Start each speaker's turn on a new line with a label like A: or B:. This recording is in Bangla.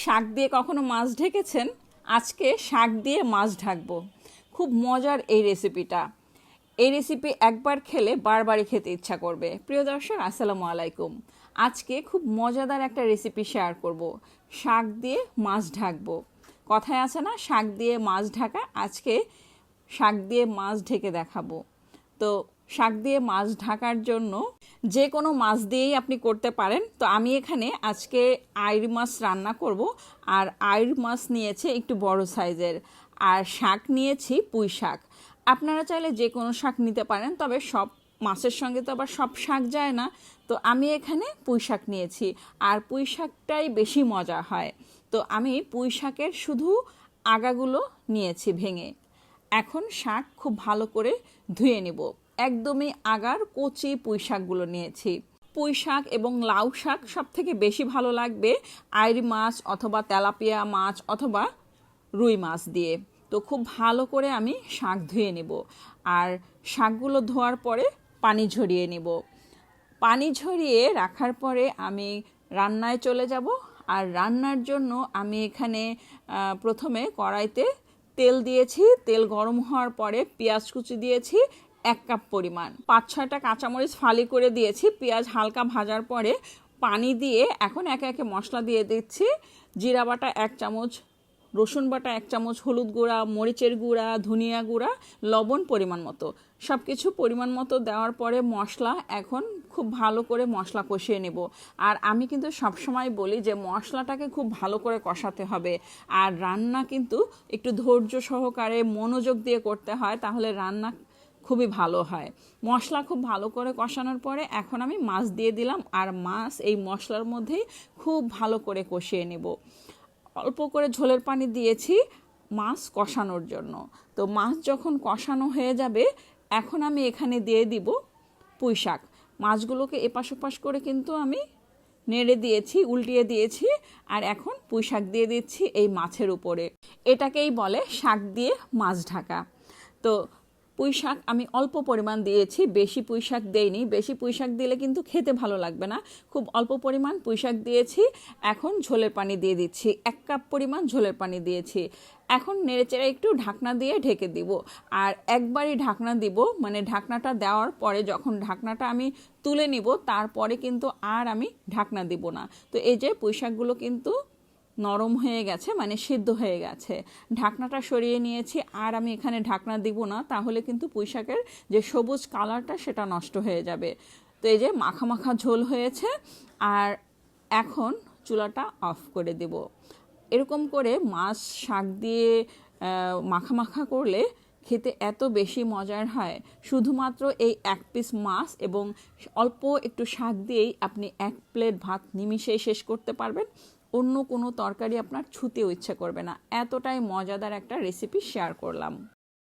A: শাক দিয়ে কখনো মাছ ঢেকেছেন? আজকে শাক দিয়ে মাছ ঢাকবো। খুব মজার এই রেসিপিটা। এই রেসিপি একবার খেলে বারবারই খেতে ইচ্ছা করবে। প্রিয় দর্শক, আসসালামু আলাইকুম। আজকে খুব মজাদার একটা রেসিপি শেয়ার করব। শাক দিয়ে মাছ ঢাকবো। কথায় আছে না, শাক দিয়ে মাছ ঢাকা? আজকে শাক দিয়ে মাছ ঢেকে দেখাবো। তো শাক দিয়ে মাছ ঢাকার জন্য যে কোনো মাছ দিয়েই আপনি করতে পারেন। তো আমি এখানে আজকে আইর মাছ রান্না করব। আর আইর মাছ নিয়েছে একটু বড় সাইজের, আর শাক নিয়েছি পুঁই শাক। আপনারা চাইলে যে কোনো শাক নিতে পারেন, তবে সব মাছের সঙ্গে তো আবার সব শাক যায় না। তো আমি এখানে পুঁই শাক নিয়েছি, আর পুঁই শাকটাই বেশি মজা হয়। তো আমি পুঁই শাকের শুধু আগাগুলো নিয়েছি ভেঙে। এখন শাক খুব ভালো করে ধুয়ে নেব। একদমই আগার কচি পুঁই শাকগুলো নিয়েছি। পুঁই শাক এবং লাউ শাক সব থেকে বেশি ভালো লাগবে আইড় মাছ অথবা তেলাপিয়া মাছ অথবা রুই মাছ দিয়ে। তো খুব ভালো করে আমি শাক ধুয়ে নেব, আর শাকগুলো ধোয়ার পরে পানি ঝরিয়ে নেব। পানি ঝরিয়ে রাখার পরে আমি রান্নায় চলে যাব। আর রান্নার জন্য আমি এখানে প্রথমে কড়াইতে তেল দিয়েছি। তেল গরম হওয়ার পরে পেঁয়াজ কুচি দিয়েছি 1 কাপ পরিমাণ। 5-6টা কাঁচামরিচ ফালি করে দিয়েছি। পেঁয়াজ হালকা ভাজার পরে পানি দিয়ে এখন একে একে মশলা দিয়ে দিচ্ছি। জিরা বাটা 1 চামচ, রসুন বাটা 1 চামচ, হলুদ গুঁড়া, মরিচের গুঁড়া, ধনিয়া গুঁড়া, লবণ পরিমাণ মতো, সব কিছু পরিমাণ মতো দেওয়ার পরে মশলা এখন খুব ভালো করে মশলা কষিয়ে নেব। আর আমি কিন্তু সবসময় বলি যে মশলাটাকে খুব ভালো করে কষাতে হবে। আর রান্না কিন্তু একটু ধৈর্য সহকারে মনোযোগ দিয়ে করতে হয়, তাহলে রান্না খুবই ভালো হয়। মশলা খুব ভালো করে কষানোর পরে এখন আমি মাছ দিয়ে দিলাম, আর মাছ এই মশলার মধ্যেই খুব ভালো করে কষিয়ে নেব। অল্প করে ঝোলের পানি দিয়েছি মাছ কষানোর জন্য। তো মাছ যখন কষানো হয়ে যাবে, এখন আমি এখানে দিয়ে দিব পুঁই শাক। মাছগুলোকে এপাশ ওপাশ করে কিন্তু আমি নেড়ে দিয়েছি, উল্টিয়ে দিয়েছি। আর এখন পুঁই শাক দিয়ে দিচ্ছি এই মাছের উপরে। এটাকেই বলে শাক দিয়ে মাছ ঢাকা। তো পুঁই শাক আমি অল্প পরিমাণ দিয়েছি, বেশি পুঁই শাক দেইনি। বেশি পুঁই শাক দিলে কিন্তু খেতে ভালো লাগবে না। খুব অল্প পরিমাণ পুঁই শাক দিয়েছি। এখন ঝোলের পানি দিয়ে দিচ্ছি, 1 কাপ পরিমাণ ঝোলের পানি দিয়েছি। এখন নেড়েচেড়ে একটু ঢাকনা দিয়ে ঢেকে দিব। আর একবারই ঢাকনা দিব, মানে ঢাকনাটা দেওয়ার পরে যখন ঢাকনাটা আমি তুলে নিব, তারপরে কিন্তু আর আমি ঢাকনা দিব না। তো এই যে পুঁই শাকগুলো কিন্তু নরম হয়ে গেছে, মানে সিদ্ধ হয়ে গেছে। ঢাকনাটা সরিয়ে নিয়েছি, আর আমি এখানে ঢাকনা দিব না, তাহলে কিন্তু পুঁই শাকের যে সবুজ কালারটা সেটা নষ্ট হয়ে যাবে। তো এই যে মাখা মাখা ঝোল হয়েছে, আর এখন চুলাটা অফ করে দেব। এরকম করে মাছ শাক দিয়ে মাখা মাখা করলে খেতে এত বেশি মজার হয়। শুধুমাত্র এই 1 পিস মাছ এবং অল্প একটু শাক দিয়েই আপনি 1 প্লেট ভাত নিমিষেই শেষ করতে পারবেন। অন্য কোনো তরকারি আপনার ছুঁতেও ইচ্ছে করবে না। এতটাই মজাদার একটা রেসিপি শেয়ার করলাম।